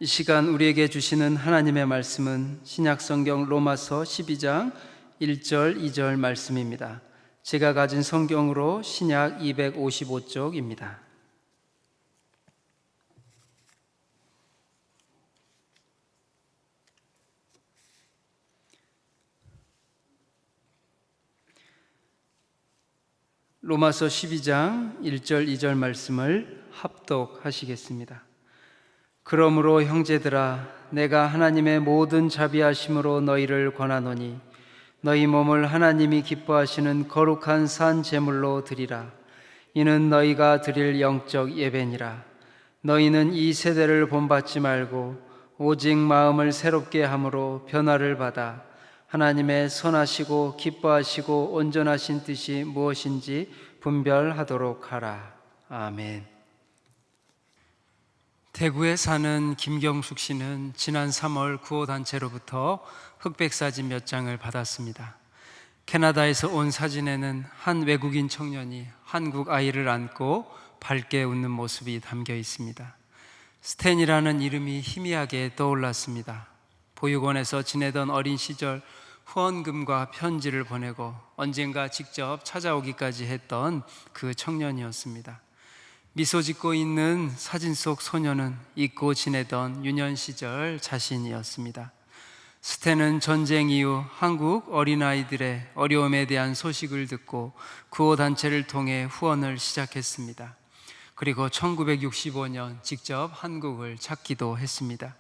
이 시간 우리에게 주시는 하나님의 말씀은 신약성경 로마서 12장 1절 2절 말씀입니다. 제가 가진 성경으로 신약 255쪽입니다. 로마서 12장 1절 2절 말씀을 합독하시겠습니다. 그러므로 형제들아, 내가 하나님의 모든 자비하심으로 너희를 권하노니 너희 몸을 하나님이 기뻐하시는 거룩한 산 제물로 드리라. 이는 너희가 드릴 영적 예배니라. 너희는 이 세대를 본받지 말고 오직 마음을 새롭게 함으로 변화를 받아 하나님의 선하시고 기뻐하시고 온전하신 뜻이 무엇인지 분별하도록 하라. 아멘. 대구에 사는 김경숙 씨는 지난 3월 구호단체로부터 흑백사진 몇 장을 받았습니다. 캐나다에서 온 사진에는 한 외국인 청년이 한국 아이를 안고 밝게 웃는 모습이 담겨 있습니다. 스탠이라는 이름이 희미하게 떠올랐습니다. 보육원에서 지내던 어린 시절 후원금과 편지를 보내고 언젠가 직접 찾아오기까지 했던 그 청년이었습니다. 미소 짓고 있는 사진 속 소녀는 잊고 지내던 유년 시절 자신이었습니다. 스탠은 전쟁 이후 한국 어린아이들의 어려움에 대한 소식을 듣고 구호단체를 통해 후원을 시작했습니다. 그리고 1965년 직접 한국을 찾기도 했습니다.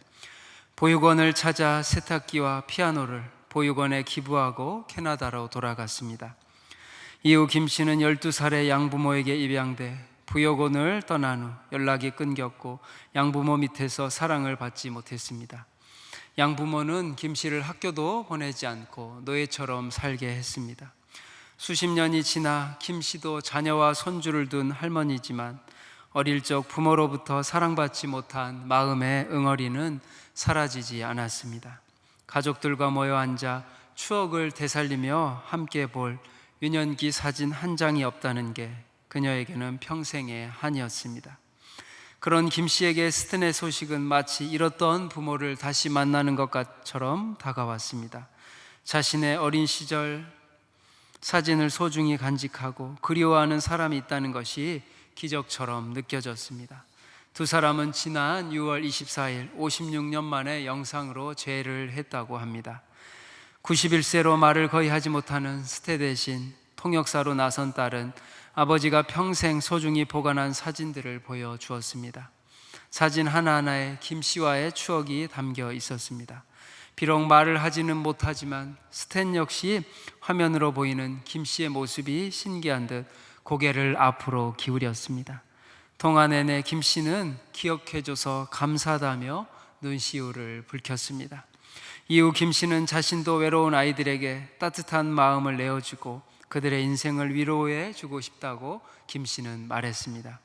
보육원을 찾아 세탁기와 피아노를 보육원에 기부하고 캐나다로 돌아갔습니다. 이후 김 씨는 12살의 양부모에게 입양돼 부여원을 떠난 후 연락이 끊겼고 양부모 밑에서 사랑을 받지 못했습니다. 양부모는 김 씨를 학교도 보내지 않고 노예처럼 살게 했습니다. 수십 년이 지나 김 씨도 자녀와 손주를 둔 할머니지만 어릴 적 부모로부터 사랑받지 못한 마음의 응어리는 사라지지 않았습니다. 가족들과 모여 앉아 추억을 되살리며 함께 볼 유년기 사진 한 장이 없다는 게 그녀에게는 평생의 한이었습니다. 그런 김 씨에게 스탠의 소식은 마치 잃었던 부모를 다시 만나는 것처럼 다가왔습니다. 자신의 어린 시절 사진을 소중히 간직하고 그리워하는 사람이 있다는 것이 기적처럼 느껴졌습니다. 두 사람은 지난 6월 24일 56년 만에 영상으로 재회를 했다고 합니다. 91세로 말을 거의 하지 못하는 스테 대신 통역사로 나선 딸은 아버지가 평생 소중히 보관한 사진들을 보여주었습니다. 사진 하나하나에 김 씨와의 추억이 담겨 있었습니다. 비록 말을 하지는 못하지만 스탠 역시 화면으로 보이는 김 씨의 모습이 신기한 듯 고개를 앞으로 기울였습니다. 통화 내내 김 씨는 기억해줘서 감사하다며 눈시울을 붉혔습니다. 이후 김 씨는 자신도 외로운 아이들에게 따뜻한 마음을 내어주고 그들의 인생을 위로해 주고 싶다고 김 씨는 말했습니다.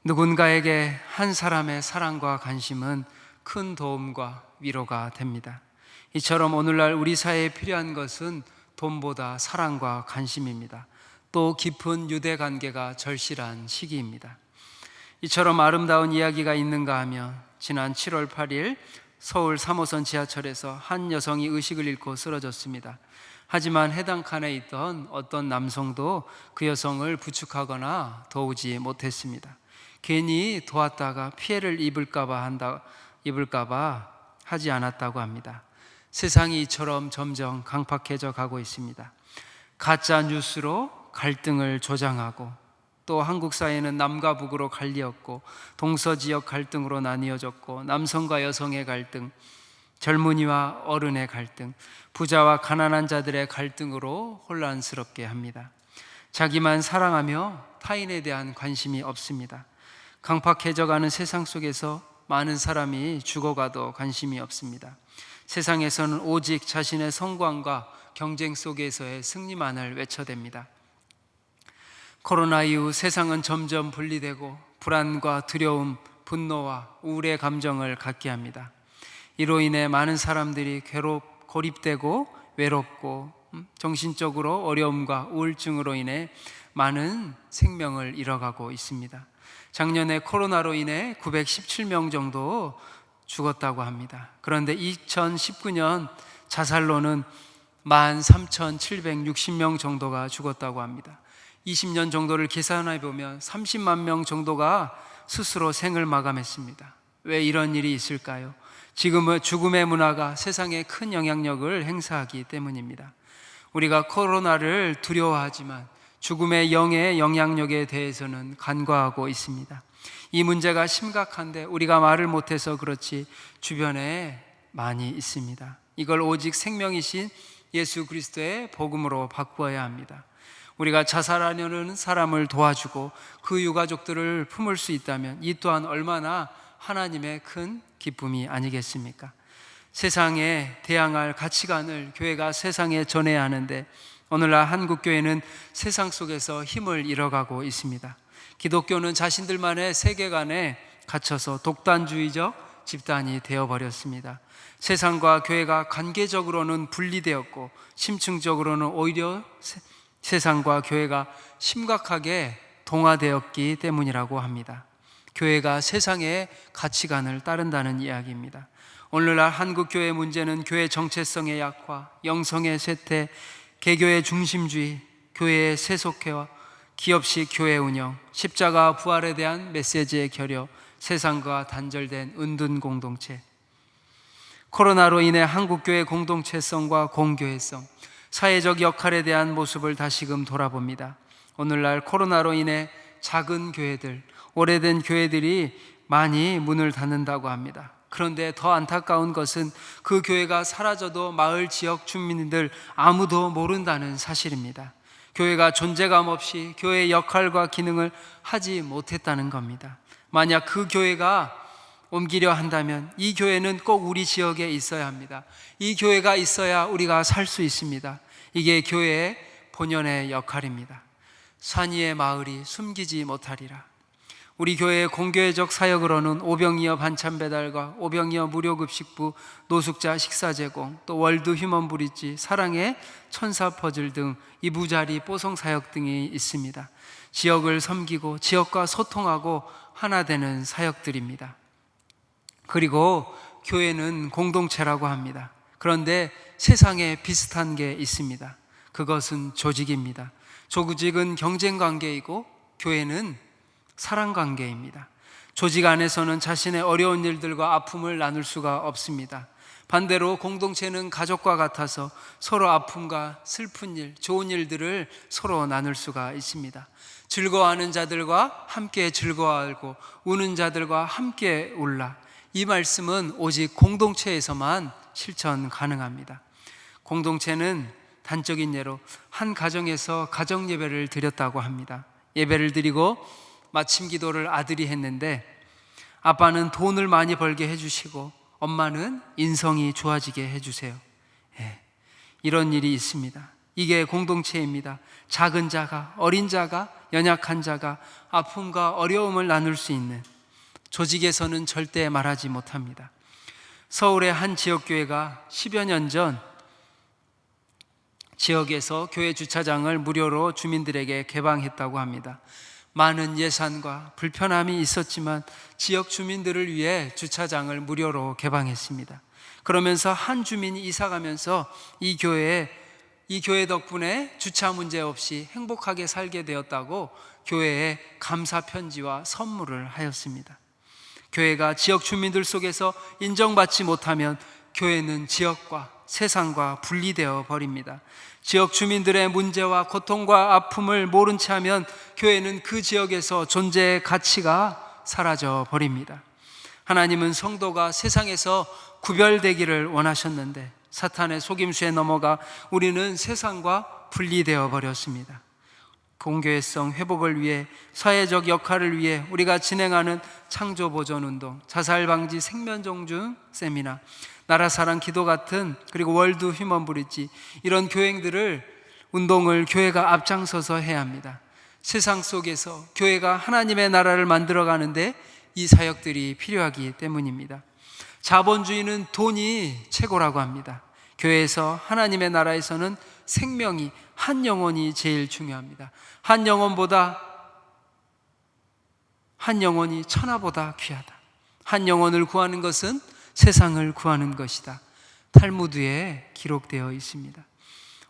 누군가에게 한 사람의 사랑과 관심은 큰 도움과 위로가 됩니다. 이처럼 오늘날 우리 사회에 필요한 것은 돈보다 사랑과 관심입니다. 또 깊은 유대 관계가 절실한 시기입니다. 이처럼 아름다운 이야기가 있는가 하면 지난 7월 8일 서울 3호선 지하철에서 한 여성이 의식을 잃고 쓰러졌습니다. 하지만 해당 칸에 있던 어떤 남성도 그 여성을 부축하거나 도우지 못했습니다. 괜히 도왔다가 피해를 입을까봐 하지 않았다고 합니다. 세상이 이처럼 점점 강팍해져 가고 있습니다. 가짜 뉴스로 갈등을 조장하고 또 한국 사회는 남과 북으로 갈리었고 동서지역 갈등으로 나뉘어졌고 남성과 여성의 갈등, 젊은이와 어른의 갈등, 부자와 가난한 자들의 갈등으로 혼란스럽게 합니다. 자기만 사랑하며 타인에 대한 관심이 없습니다. 강팍해져가는 세상 속에서 많은 사람이 죽어가도 관심이 없습니다. 세상에서는 오직 자신의 성공과 경쟁 속에서의 승리만을 외쳐댑니다. 코로나 이후 세상은 점점 분리되고 불안과 두려움, 분노와 우울의 감정을 갖게 합니다. 이로 인해 많은 사람들이 고립되고 외롭고 정신적으로 어려움과 우울증으로 인해 많은 생명을 잃어가고 있습니다. 작년에 코로나로 인해 917명 정도 죽었다고 합니다. 그런데 2019년 자살로는 13,760명 정도가 죽었다고 합니다. 20년 정도를 계산해 보면 30만 명 정도가 스스로 생을 마감했습니다. 왜 이런 일이 있을까요? 지금은 죽음의 문화가 세상에 큰 영향력을 행사하기 때문입니다. 우리가 코로나를 두려워하지만 죽음의 영의 영향력에 대해서는 간과하고 있습니다. 이 문제가 심각한데 우리가 말을 못해서 그렇지 주변에 많이 있습니다. 이걸 오직 생명이신 예수 그리스도의 복음으로 바꾸어야 합니다. 우리가 자살하려는 사람을 도와주고 그 유가족들을 품을 수 있다면 이 또한 얼마나 하나님의 큰 기쁨이 아니겠습니까? 세상에 대항할 가치관을 교회가 세상에 전해야 하는데 오늘날 한국교회는 세상 속에서 힘을 잃어가고 있습니다. 기독교는 자신들만의 세계관에 갇혀서 독단주의적 집단이 되어버렸습니다. 세상과 교회가 관계적으로는 분리되었고 심층적으로는 오히려 세상과 교회가 심각하게 동화되었기 때문이라고 합니다. 교회가 세상의 가치관을 따른다는 이야기입니다. 오늘날 한국교회의 문제는 교회 정체성의 약화, 영성의 쇠퇴, 개교의 중심주의, 교회의 세속화와 기업식 교회 운영, 십자가 부활에 대한 메시지의 결여, 세상과 단절된 은둔 공동체, 코로나로 인해 한국교회 공동체성과 공교회성, 사회적 역할에 대한 모습을 다시금 돌아봅니다. 오늘날 코로나로 인해 작은 교회들, 오래된 교회들이 많이 문을 닫는다고 합니다. 그런데 더 안타까운 것은 그 교회가 사라져도 마을 지역 주민들 아무도 모른다는 사실입니다. 교회가 존재감 없이 교회의 역할과 기능을 하지 못했다는 겁니다. 만약 그 교회가 옮기려 한다면 이 교회는 꼭 우리 지역에 있어야 합니다. 이 교회가 있어야 우리가 살 수 있습니다. 이게 교회의 본연의 역할입니다. 산 위의 마을이 숨기지 못하리라. 우리 교회의 공교회적 사역으로는 오병이어 반찬 배달과 오병이어 무료급식부, 노숙자 식사 제공, 또 월드 휴먼 브릿지, 사랑의 천사 퍼즐 등 이부자리 뽀송 사역 등이 있습니다. 지역을 섬기고 지역과 소통하고 하나 되는 사역들입니다. 그리고 교회는 공동체라고 합니다. 그런데 세상에 비슷한 게 있습니다. 그것은 조직입니다. 조직은 경쟁 관계이고 교회는 사랑 관계입니다. 조직 안에서는 자신의 어려운 일들과 아픔을 나눌 수가 없습니다. 반대로 공동체는 가족과 같아서 서로 아픔과 슬픈 일, 좋은 일들을 서로 나눌 수가 있습니다. 즐거워하는 자들과 함께 즐거워하고 우는 자들과 함께 울라. 이 말씀은 오직 공동체에서만 실천 가능합니다. 공동체는 단적인 예로 한 가정에서 가정 예배를 드렸다고 합니다. 예배를 드리고 마침 기도를 아들이 했는데 아빠는 돈을 많이 벌게 해주시고 엄마는 인성이 좋아지게 해주세요. 이런 일이 있습니다. 이게 공동체입니다. 작은 자가, 어린 자가, 연약한 자가 아픔과 어려움을 나눌 수 있는, 조직에서는 절대 말하지 못합니다. 서울의 한 지역교회가 10여 년 전 지역에서 교회 주차장을 무료로 주민들에게 개방했다고 합니다. 많은 예산과 불편함이 있었지만 지역 주민들을 위해 주차장을 무료로 개방했습니다. 그러면서 한 주민이 이사가면서 이 교회 덕분에 주차 문제 없이 행복하게 살게 되었다고 교회에 감사 편지와 선물을 하였습니다. 교회가 지역 주민들 속에서 인정받지 못하면 교회는 지역과 세상과 분리되어 버립니다. 지역 주민들의 문제와 고통과 아픔을 모른 채 하면 교회는 그 지역에서 존재의 가치가 사라져 버립니다. 하나님은 성도가 세상에서 구별되기를 원하셨는데 사탄의 속임수에 넘어가 우리는 세상과 분리되어 버렸습니다. 공교회성 회복을 위해, 사회적 역할을 위해 우리가 진행하는 창조보존운동, 자살방지 생명정중 세미나, 나라사랑 기도 같은, 그리고 월드 휴먼 브릿지, 이런 운동을 교회가 앞장서서 해야 합니다. 세상 속에서 교회가 하나님의 나라를 만들어가는데 이 사역들이 필요하기 때문입니다. 자본주의는 돈이 최고라고 합니다. 교회에서, 하나님의 나라에서는 생명이, 한 영혼이 제일 중요합니다. 한 영혼이 천하보다 귀하다. 한 영혼을 구하는 것은 세상을 구하는 것이다. 탈무드에 기록되어 있습니다.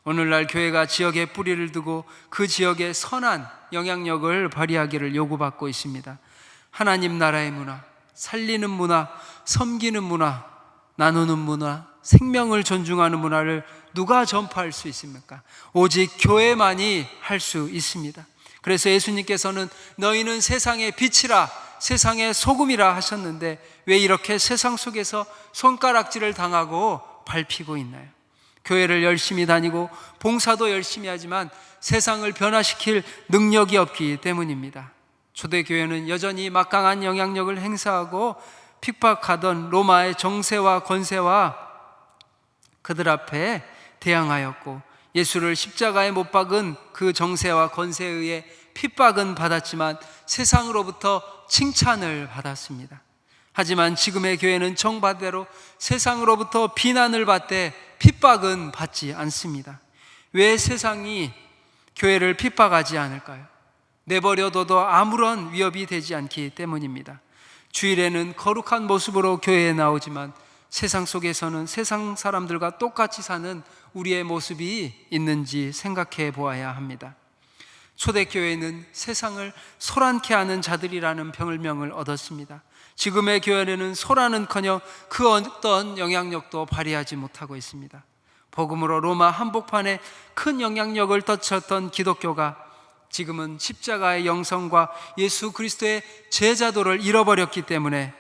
오늘날 교회가 지역에 뿌리를 두고 그 지역에 선한 영향력을 발휘하기를 요구받고 있습니다. 하나님 나라의 문화, 살리는 문화, 섬기는 문화, 나누는 문화, 생명을 존중하는 문화를 누가 전파할 수 있습니까? 오직 교회만이 할 수 있습니다. 그래서 예수님께서는 너희는 세상의 빛이라, 세상의 소금이라 하셨는데 왜 이렇게 세상 속에서 손가락질을 당하고 밟히고 있나요? 교회를 열심히 다니고 봉사도 열심히 하지만 세상을 변화시킬 능력이 없기 때문입니다. 초대교회는 여전히 막강한 영향력을 행사하고 핍박하던 로마의 정세와 권세와 그들 앞에 대항하였고, 예수를 십자가에 못 박은 그 정세와 권세에 의해 핍박은 받았지만 세상으로부터 칭찬을 받았습니다. 하지만 지금의 교회는 정반대로 세상으로부터 비난을 받되 핍박은 받지 않습니다. 왜 세상이 교회를 핍박하지 않을까요? 내버려둬도 아무런 위협이 되지 않기 때문입니다. 주일에는 거룩한 모습으로 교회에 나오지만 세상 속에서는 세상 사람들과 똑같이 사는 우리의 모습이 있는지 생각해 보아야 합니다. 초대교회는 세상을 소란케 하는 자들이라는 별명을 얻었습니다. 지금의 교회는 소란은커녕 그 어떤 영향력도 발휘하지 못하고 있습니다. 복음으로 로마 한복판에 큰 영향력을 떨쳤던 기독교가 지금은 십자가의 영성과 예수 그리스도의 제자도를 잃어버렸기 때문에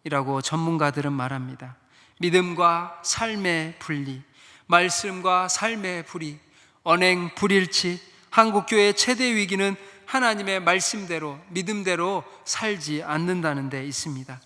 이라고 전문가들은 말합니다. 믿음과 삶의 분리, 말씀과 삶의 불이, 언행 불일치. 한국교회의 최대 위기는 하나님의 말씀대로, 믿음대로 살지 않는다는 데 있습니다.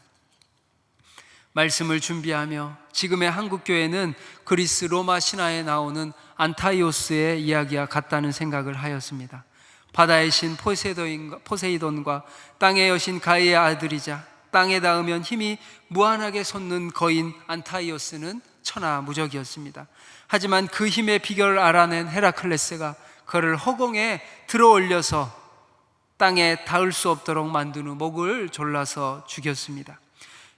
말씀을 준비하며 지금의 한국교회는 그리스 로마 신화에 나오는 안타이오스의 이야기와 같다는 생각을 하였습니다. 바다의 신 포세이돈과 땅의 여신 가이의 아들이자 땅에 닿으면 힘이 무한하게 솟는 거인 안타이오스는 천하무적이었습니다. 하지만 그 힘의 비결을 알아낸 헤라클레스가 그를 허공에 들어올려서 땅에 닿을 수 없도록 만든 후 목을 졸라서 죽였습니다.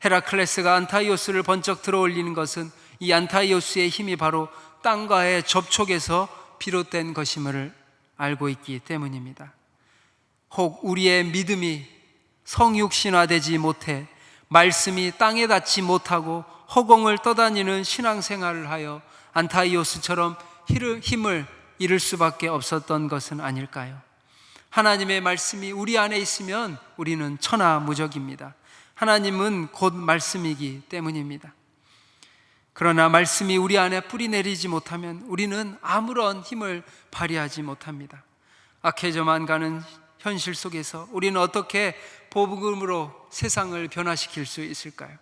헤라클레스가 안타이오스를 번쩍 들어올리는 것은 이 안타이오스의 힘이 바로 땅과의 접촉에서 비롯된 것임을 알고 있기 때문입니다. 혹 우리의 믿음이 성육신화되지 못해 말씀이 땅에 닿지 못하고 허공을 떠다니는 신앙생활을 하여 안타이오스처럼 힘을 잃을 수밖에 없었던 것은 아닐까요? 하나님의 말씀이 우리 안에 있으면 우리는 천하무적입니다. 하나님은 곧 말씀이기 때문입니다. 그러나 말씀이 우리 안에 뿌리 내리지 못하면 우리는 아무런 힘을 발휘하지 못합니다. 악해져만 가는 현실 속에서 우리는 어떻게 복음으로 세상을 변화시킬 수 있을까요?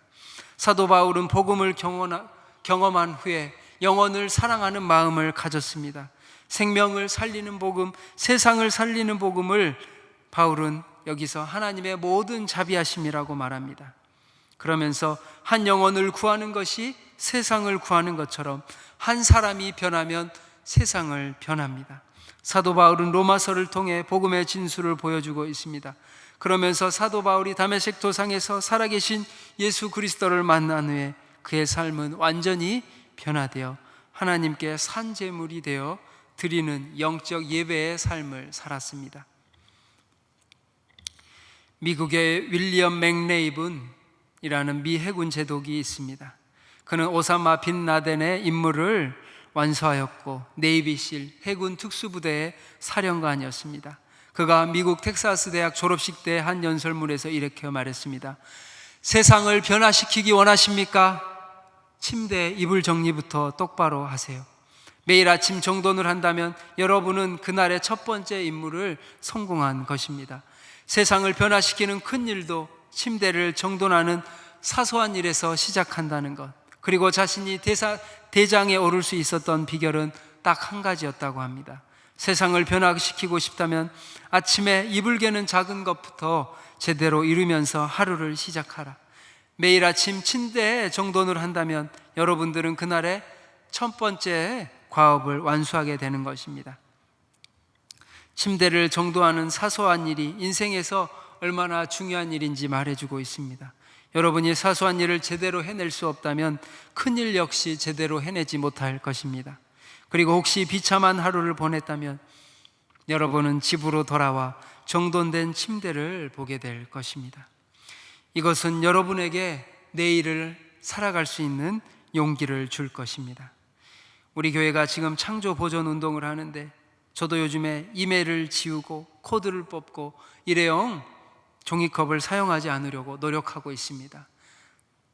사도 바울은 복음을 경험한 후에 영혼을 사랑하는 마음을 가졌습니다. 생명을 살리는 복음, 세상을 살리는 복음을 바울은 여기서 하나님의 모든 자비하심이라고 말합니다. 그러면서 한 영혼을 구하는 것이 세상을 구하는 것처럼 한 사람이 변하면 세상을 변합니다. 사도 바울은 로마서를 통해 복음의 진수를 보여주고 있습니다. 그러면서 사도 바울이 다메섹 도상에서 살아계신 예수 그리스도를 만난 후에 그의 삶은 완전히 변화되어 하나님께 산 제물이 되어 드리는 영적 예배의 삶을 살았습니다. 미국의 윌리엄 맥레이븐이라는 미 해군 제독이 있습니다. 그는 오사마 빈 라덴의 임무를 완수하였고 네이비실 해군 특수부대의 사령관이었습니다. 그가 미국 텍사스 대학 졸업식 때 한 연설문에서 이렇게 말했습니다. 세상을 변화시키기 원하십니까? 침대 이불 정리부터 똑바로 하세요. 매일 아침 정돈을 한다면 여러분은 그날의 첫 번째 임무를 성공한 것입니다. 세상을 변화시키는 큰 일도 침대를 정돈하는 사소한 일에서 시작한다는 것, 그리고 자신이 대장에 오를 수 있었던 비결은 딱 한 가지였다고 합니다. 세상을 변화시키고 싶다면 아침에 이불 개는 작은 것부터 제대로 이루면서 하루를 시작하라. 매일 아침 침대 정돈을 한다면 여러분들은 그날의 첫 번째 과업을 완수하게 되는 것입니다. 침대를 정돈하는 사소한 일이 인생에서 얼마나 중요한 일인지 말해주고 있습니다. 여러분이 사소한 일을 제대로 해낼 수 없다면 큰 일 역시 제대로 해내지 못할 것입니다. 그리고 혹시 비참한 하루를 보냈다면 여러분은 집으로 돌아와 정돈된 침대를 보게 될 것입니다. 이것은 여러분에게 내일을 살아갈 수 있는 용기를 줄 것입니다. 우리 교회가 지금 창조 보존 운동을 하는데 저도 요즘에 이메일을 지우고 코드를 뽑고 일회용 종이컵을 사용하지 않으려고 노력하고 있습니다.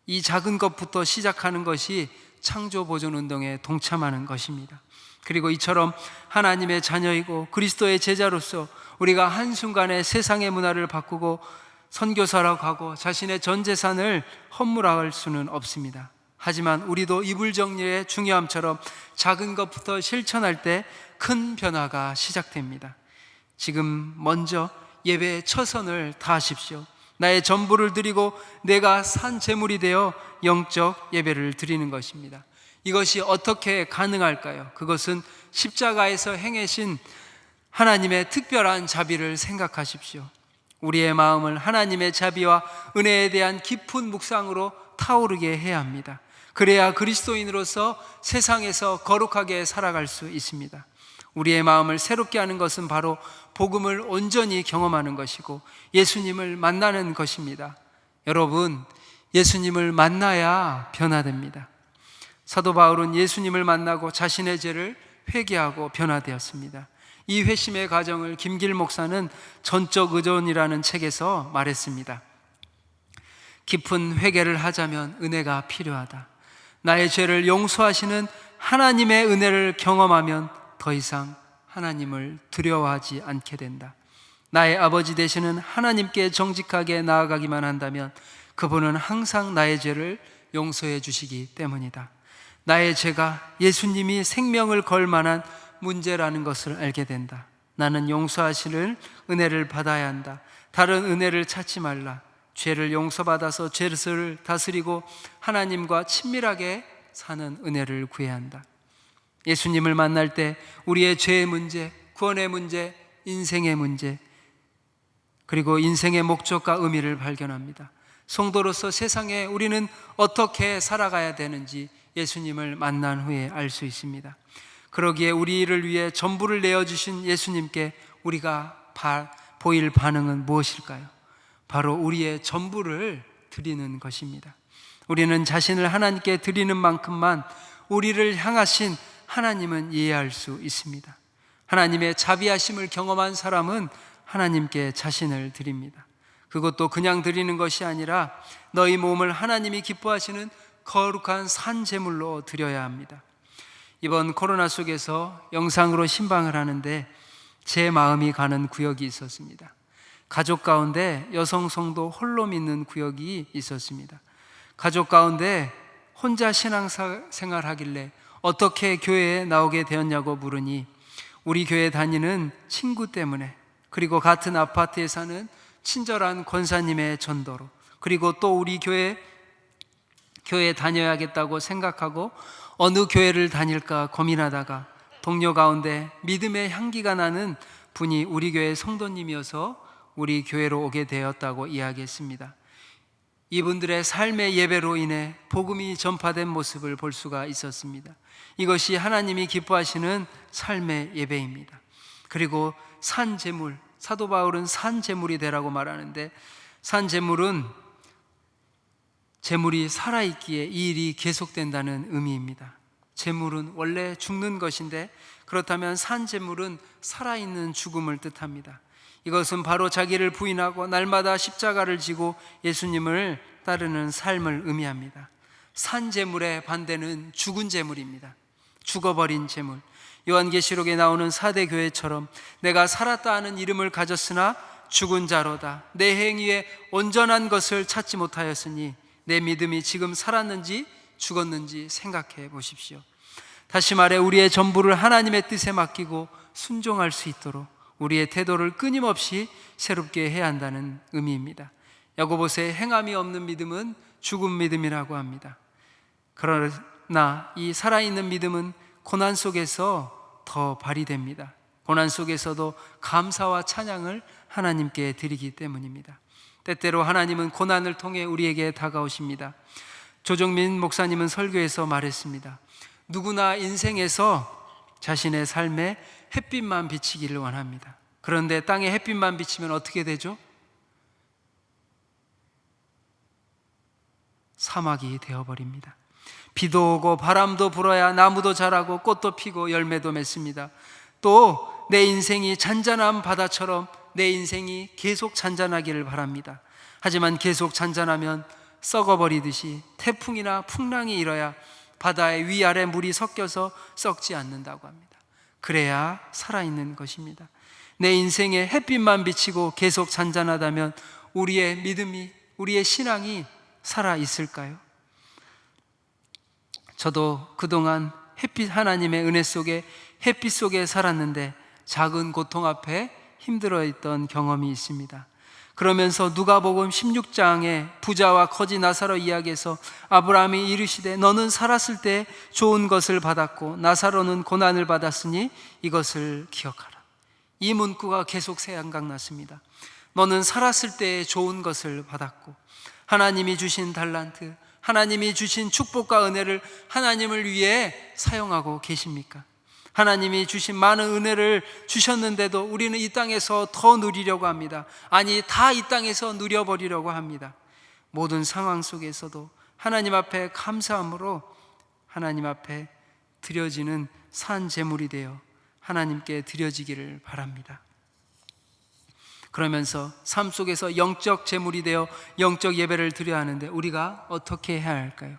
이 작은 것부터 시작하는 것이 창조 보존 운동에 동참하는 것입니다. 그리고 이처럼 하나님의 자녀이고 그리스도의 제자로서 우리가 한순간에 세상의 문화를 바꾸고 선교사라고 하고 자신의 전 재산을 헌물할 수는 없습니다. 하지만 우리도 이불 정리의 중요함처럼 작은 것부터 실천할 때 큰 변화가 시작됩니다. 지금 먼저 예배의 처선을 다하십시오. 나의 전부를 드리고 내가 산 제물이 되어 영적 예배를 드리는 것입니다. 이것이 어떻게 가능할까요? 그것은 십자가에서 행하신 하나님의 특별한 자비를 생각하십시오. 우리의 마음을 하나님의 자비와 은혜에 대한 깊은 묵상으로 타오르게 해야 합니다. 그래야 그리스도인으로서 세상에서 거룩하게 살아갈 수 있습니다. 우리의 마음을 새롭게 하는 것은 바로 복음을 온전히 경험하는 것이고 예수님을 만나는 것입니다. 여러분, 예수님을 만나야 변화됩니다. 사도 바울은 예수님을 만나고 자신의 죄를 회개하고 변화되었습니다. 이 회심의 과정을 김길 목사는 전적 의존이라는 책에서 말했습니다. 깊은 회개를 하자면 은혜가 필요하다. 나의 죄를 용서하시는 하나님의 은혜를 경험하면 더 이상 하나님을 두려워하지 않게 된다. 나의 아버지 되시는 하나님께 정직하게 나아가기만 한다면 그분은 항상 나의 죄를 용서해 주시기 때문이다. 나의 죄가 예수님이 생명을 걸 만한 문제라는 것을 알게 된다. 나는 용서하시는 은혜를 받아야 한다. 다른 은혜를 찾지 말라. 죄를 용서받아서 죄를 다스리고 하나님과 친밀하게 사는 은혜를 구해야 한다. 예수님을 만날 때 우리의 죄의 문제, 구원의 문제, 인생의 문제, 그리고 인생의 목적과 의미를 발견합니다. 성도로서 세상에 우리는 어떻게 살아가야 되는지 예수님을 만난 후에 알 수 있습니다. 그러기에 우리를 위해 전부를 내어주신 예수님께 우리가 보일 반응은 무엇일까요? 바로 우리의 전부를 드리는 것입니다. 우리는 자신을 하나님께 드리는 만큼만 우리를 향하신 하나님은 이해할 수 있습니다. 하나님의 자비하심을 경험한 사람은 하나님께 자신을 드립니다. 그것도 그냥 드리는 것이 아니라 너희 몸을 하나님이 기뻐하시는 거룩한 산제물로 드려야 합니다. 이번 코로나 속에서 영상으로 신방을 하는데 제 마음이 가는 구역이 있었습니다. 가족 가운데 여성 성도 홀로 믿는 구역이 있었습니다. 가족 가운데 혼자 신앙생활 하길래 어떻게 교회에 나오게 되었냐고 물으니 우리 교회 다니는 친구 때문에, 그리고 같은 아파트에 사는 친절한 권사님의 전도로, 그리고 또 우리 교회에 다녀야겠다고 생각하고 어느 교회를 다닐까 고민하다가 동료 가운데 믿음의 향기가 나는 분이 우리 교회 성도님이어서 우리 교회로 오게 되었다고 이야기했습니다. 이분들의 삶의 예배로 인해 복음이 전파된 모습을 볼 수가 있었습니다. 이것이 하나님이 기뻐하시는 삶의 예배입니다. 그리고 산제물, 사도 바울은 산제물이 되라고 말하는데, 산제물은 제물이 살아있기에 이 일이 계속된다는 의미입니다. 제물은 원래 죽는 것인데 그렇다면 산제물은 살아있는 죽음을 뜻합니다. 이것은 바로 자기를 부인하고 날마다 십자가를 지고 예수님을 따르는 삶을 의미합니다. 산제물의 반대는 죽은 제물입니다. 죽어버린 제물. 요한계시록에 나오는 사대 교회처럼 내가 살았다 하는 이름을 가졌으나 죽은 자로다. 내 행위에 온전한 것을 찾지 못하였으니 내 믿음이 지금 살았는지 죽었는지 생각해 보십시오. 다시 말해 우리의 전부를 하나님의 뜻에 맡기고 순종할 수 있도록 우리의 태도를 끊임없이 새롭게 해야 한다는 의미입니다. 야고보서의 행함이 없는 믿음은 죽은 믿음이라고 합니다. 그러나 이 살아있는 믿음은 고난 속에서 더 발휘됩니다. 고난 속에서도 감사와 찬양을 하나님께 드리기 때문입니다. 때때로 하나님은 고난을 통해 우리에게 다가오십니다. 조정민 목사님은 설교에서 말했습니다. 누구나 인생에서 자신의 삶에 햇빛만 비치기를 원합니다. 그런데 땅에 햇빛만 비치면 어떻게 되죠? 사막이 되어버립니다. 비도 오고 바람도 불어야 나무도 자라고 꽃도 피고 열매도 맺습니다. 또 내 인생이 잔잔한 바다처럼 내 인생이 계속 잔잔하기를 바랍니다. 하지만 계속 잔잔하면 썩어버리듯이 태풍이나 풍랑이 일어야 바다의 위아래 물이 섞여서 썩지 않는다고 합니다. 그래야 살아있는 것입니다. 내 인생에 햇빛만 비치고 계속 잔잔하다면 우리의 믿음이, 우리의 신앙이 살아있을까요? 저도 그동안 하나님의 은혜 속에, 햇빛 속에 살았는데 작은 고통 앞에 힘들어했던 경험이 있습니다. 그러면서 누가복음 16장에 부자와 거지 나사로 이야기에서 아브라함이 이르시되 너는 살았을 때 좋은 것을 받았고 나사로는 고난을 받았으니 이것을 기억하라. 이 문구가 계속 생각났습니다. 너는 살았을 때 좋은 것을 받았고, 하나님이 주신 달란트, 하나님이 주신 축복과 은혜를 하나님을 위해 사용하고 계십니까? 하나님이 주신 많은 은혜를 주셨는데도 우리는 이 땅에서 더 누리려고 합니다. 아니, 다 이 땅에서 누려버리려고 합니다. 모든 상황 속에서도 하나님 앞에 감사함으로 하나님 앞에 드려지는 산 제물이 되어 하나님께 드려지기를 바랍니다. 그러면서 삶 속에서 영적 제물이 되어 영적 예배를 드려야 하는데 우리가 어떻게 해야 할까요?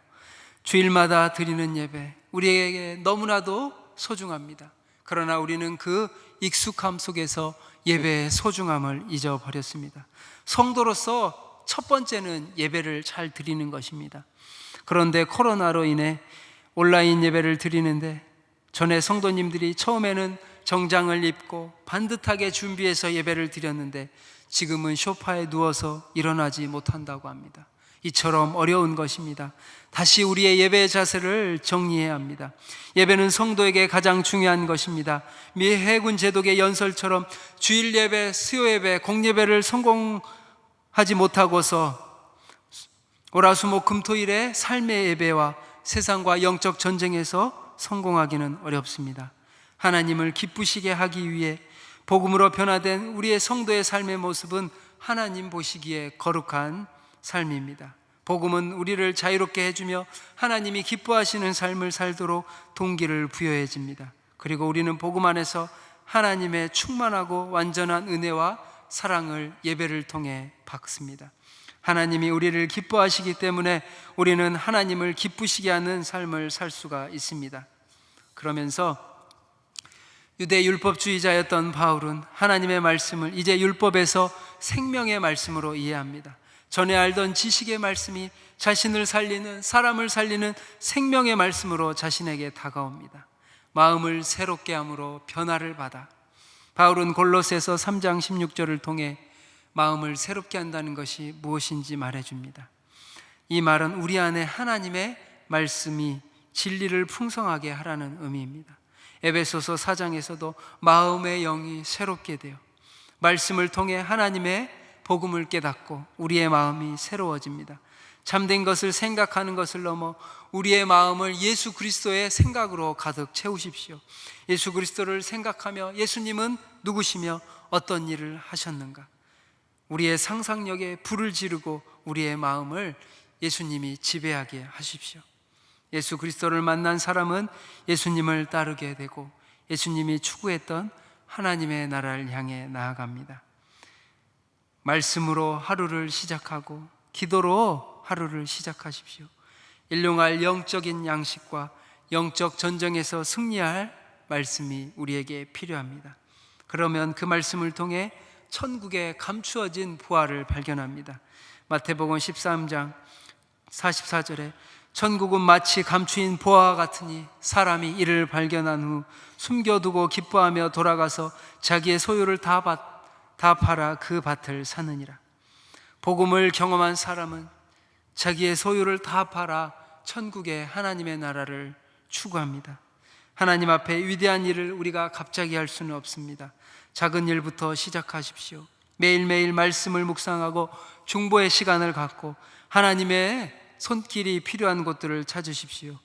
주일마다 드리는 예배, 우리에게 너무나도 소중합니다. 그러나 우리는 그 익숙함 속에서 예배의 소중함을 잊어버렸습니다. 성도로서 첫 번째는 예배를 잘 드리는 것입니다. 그런데 코로나로 인해 온라인 예배를 드리는데 전에 성도님들이 처음에는 정장을 입고 반듯하게 준비해서 예배를 드렸는데 지금은 소파에 누워서 일어나지 못한다고 합니다. 이처럼 어려운 것입니다. 다시 우리의 예배의 자세를 정리해야 합니다. 예배는 성도에게 가장 중요한 것입니다. 미 해군 제독의 연설처럼 주일 예배, 수요 예배, 공예배를 성공하지 못하고서 월화수목 금토일의 삶의 예배와 세상과 영적 전쟁에서 성공하기는 어렵습니다. 하나님을 기쁘시게 하기 위해 복음으로 변화된 우리의 성도의 삶의 모습은 하나님 보시기에 거룩한 삶입니다. 복음은 우리를 자유롭게 해주며 하나님이 기뻐하시는 삶을 살도록 동기를 부여해 줍니다. 그리고 우리는 복음 안에서 하나님의 충만하고 완전한 은혜와 사랑을 예배를 통해 받습니다. 하나님이 우리를 기뻐하시기 때문에 우리는 하나님을 기쁘시게 하는 삶을 살 수가 있습니다. 그러면서 유대 율법주의자였던 바울은 하나님의 말씀을 이제 율법에서 생명의 말씀으로 이해합니다. 전에 알던 지식의 말씀이 자신을 살리는, 사람을 살리는 생명의 말씀으로 자신에게 다가옵니다. 마음을 새롭게 함으로 변화를 받아 바울은 골로새서 3장 16절을 통해 마음을 새롭게 한다는 것이 무엇인지 말해줍니다. 이 말은 우리 안에 하나님의 말씀이 진리를 풍성하게 하라는 의미입니다. 에베소서 4장에서도 마음의 영이 새롭게 되어 말씀을 통해 하나님의 복음을 깨닫고 우리의 마음이 새로워집니다. 참된 것을 생각하는 것을 넘어 우리의 마음을 예수 그리스도의 생각으로 가득 채우십시오. 예수 그리스도를 생각하며 예수님은 누구시며 어떤 일을 하셨는가, 우리의 상상력에 불을 지르고 우리의 마음을 예수님이 지배하게 하십시오. 예수 그리스도를 만난 사람은 예수님을 따르게 되고 예수님이 추구했던 하나님의 나라를 향해 나아갑니다. 말씀으로 하루를 시작하고 기도로 하루를 시작하십시오. 일용할 영적인 양식과 영적 전쟁에서 승리할 말씀이 우리에게 필요합니다. 그러면 그 말씀을 통해 천국에 감추어진 부활을 발견합니다. 마태복음 13장 44절에 천국은 마치 감추인 보화와 같으니 사람이 이를 발견한 후 숨겨두고 기뻐하며 돌아가서 자기의 소유를 다 팔아 그 밭을 사느니라. 복음을 경험한 사람은 자기의 소유를 다 팔아 천국의 하나님의 나라를 추구합니다. 하나님 앞에 위대한 일을 우리가 갑자기 할 수는 없습니다. 작은 일부터 시작하십시오. 매일매일 말씀을 묵상하고 중보의 시간을 갖고 하나님의 손길이 필요한 곳들을 찾으십시오.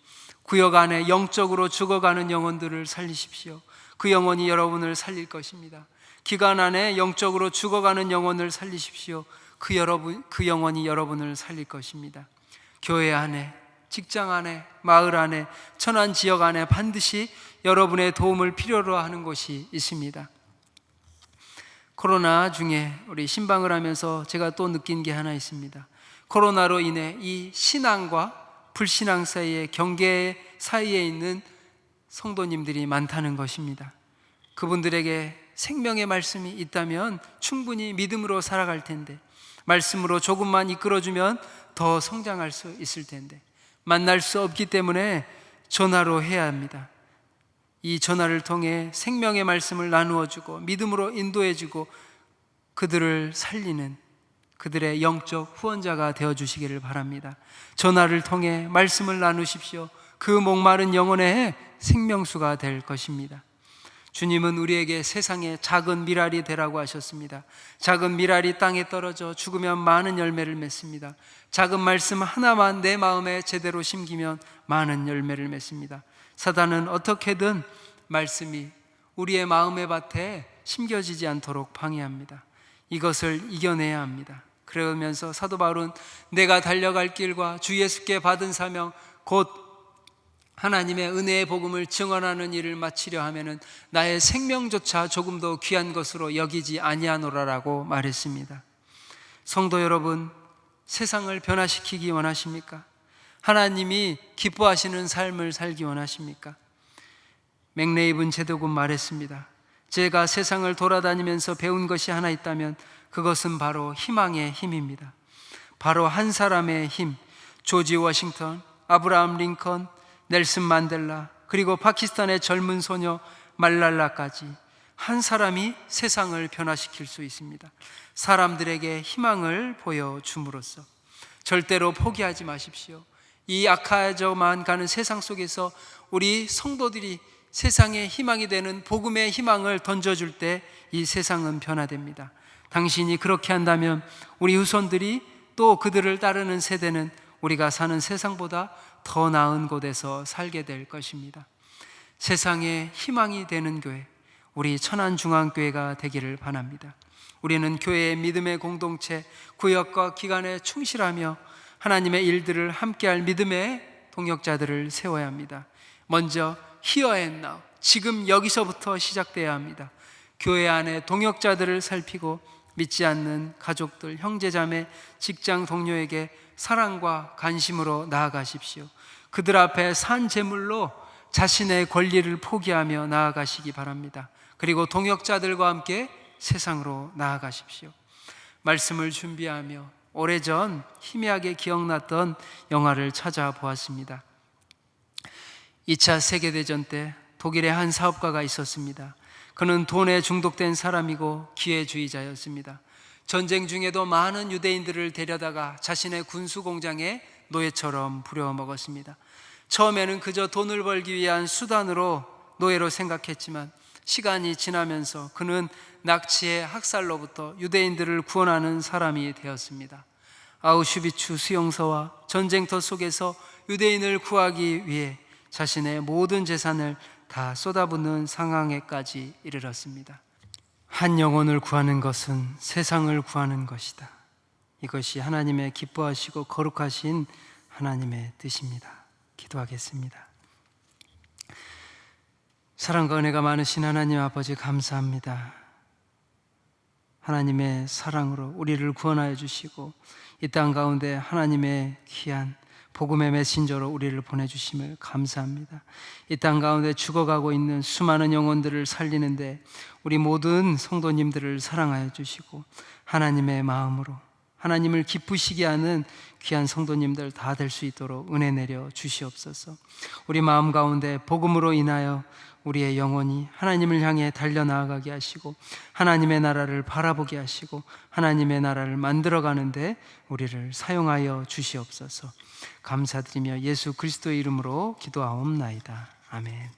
구역 안에 영적으로 죽어가는 영혼들을 살리십시오. 그 영혼이 여러분을 살릴 것입니다. 기간 안에 영적으로 죽어가는 영혼을 살리십시오. 그 영혼이 여러분을 살릴 것입니다. 교회 안에, 직장 안에, 마을 안에, 천안 지역 안에 반드시 여러분의 도움을 필요로 하는 곳이 있습니다. 코로나 중에 우리 신방을 하면서 제가 또 느낀 게 하나 있습니다. 코로나로 인해 이 신앙과 불신앙 사이의 경계 사이에 있는 성도님들이 많다는 것입니다. 그분들에게 생명의 말씀이 있다면 충분히 믿음으로 살아갈 텐데, 말씀으로 조금만 이끌어주면 더 성장할 수 있을 텐데, 만날 수 없기 때문에 전화로 해야 합니다. 이 전화를 통해 생명의 말씀을 나누어주고 믿음으로 인도해주고 그들을 살리는 그들의 영적 후원자가 되어주시기를 바랍니다. 전화를 통해 말씀을 나누십시오. 그 목마른 영혼의 생명수가 될 것입니다. 주님은 우리에게 세상에 작은 미랄이 되라고 하셨습니다. 작은 미랄이 땅에 떨어져 죽으면 많은 열매를 맺습니다. 작은 말씀 하나만 내 마음에 제대로 심기면 많은 열매를 맺습니다. 사단은 어떻게든 말씀이 우리의 마음의 밭에 심겨지지 않도록 방해합니다. 이것을 이겨내야 합니다. 그러면서 사도 바울은 내가 달려갈 길과 주 예수께 받은 사명 곧 하나님의 은혜의 복음을 증언하는 일을 마치려 하면은 나의 생명조차 조금도 귀한 것으로 여기지 아니하노라라고 말했습니다. 성도 여러분, 세상을 변화시키기 원하십니까? 하나님이 기뻐하시는 삶을 살기 원하십니까? 맥레이븐 제독은 말했습니다. 제가 세상을 돌아다니면서 배운 것이 하나 있다면 그것은 바로 희망의 힘입니다. 바로 한 사람의 힘, 조지 워싱턴, 아브라함 링컨, 넬슨 만델라, 그리고 파키스탄의 젊은 소녀 말랄라까지 한 사람이 세상을 변화시킬 수 있습니다. 사람들에게 희망을 보여줌으로써 절대로 포기하지 마십시오. 이 악해져만 가는 세상 속에서 우리 성도들이 세상의 희망이 되는 복음의 희망을 던져줄 때 이 세상은 변화됩니다. 당신이 그렇게 한다면 우리 후손들이 또 그들을 따르는 세대는 우리가 사는 세상보다 더 나은 곳에서 살게 될 것입니다. 세상에 희망이 되는 교회, 우리 천안중앙교회가 되기를 바랍니다. 우리는 교회의 믿음의 공동체, 구역과 기관에 충실하며 하나님의 일들을 함께할 믿음의 동역자들을 세워야 합니다. 먼저 Here and now, 지금 여기서부터 시작돼야 합니다. 교회 안에 동역자들을 살피고 믿지 않는 가족들, 형제자매, 직장 동료에게 사랑과 관심으로 나아가십시오. 그들 앞에 산 제물로 자신의 권리를 포기하며 나아가시기 바랍니다. 그리고 동역자들과 함께 세상으로 나아가십시오. 말씀을 준비하며 오래전 희미하게 기억났던 영화를 찾아보았습니다. 2차 세계대전 때 독일의 한 사업가가 있었습니다. 그는 돈에 중독된 사람이고 기회주의자였습니다. 전쟁 중에도 많은 유대인들을 데려다가 자신의 군수 공장에 노예처럼 부려먹었습니다. 처음에는 그저 돈을 벌기 위한 수단으로 노예로 생각했지만 시간이 지나면서 그는 낙치의 학살로부터 유대인들을 구원하는 사람이 되었습니다. 아우슈비츠 수용소와 전쟁터 속에서 유대인을 구하기 위해 자신의 모든 재산을 다 쏟아붓는 상황에까지 이르렀습니다. 한 영혼을 구하는 것은 세상을 구하는 것이다. 이것이 하나님의 기뻐하시고 거룩하신 하나님의 뜻입니다. 기도하겠습니다. 사랑과 은혜가 많으신 하나님 아버지, 감사합니다. 하나님의 사랑으로 우리를 구원하여 주시고 이 땅 가운데 하나님의 귀한 복음의 메신저로 우리를 보내주심을 감사합니다. 이 땅 가운데 죽어가고 있는 수많은 영혼들을 살리는데 우리 모든 성도님들을 사랑하여 주시고 하나님의 마음으로 하나님을 기쁘시게 하는 귀한 성도님들 다 될 수 있도록 은혜 내려 주시옵소서. 우리 마음 가운데 복음으로 인하여 우리의 영혼이 하나님을 향해 달려나아가게 하시고 하나님의 나라를 바라보게 하시고 하나님의 나라를 만들어가는데 우리를 사용하여 주시옵소서. 감사드리며 예수 그리스도의 이름으로 기도하옵나이다. 아멘.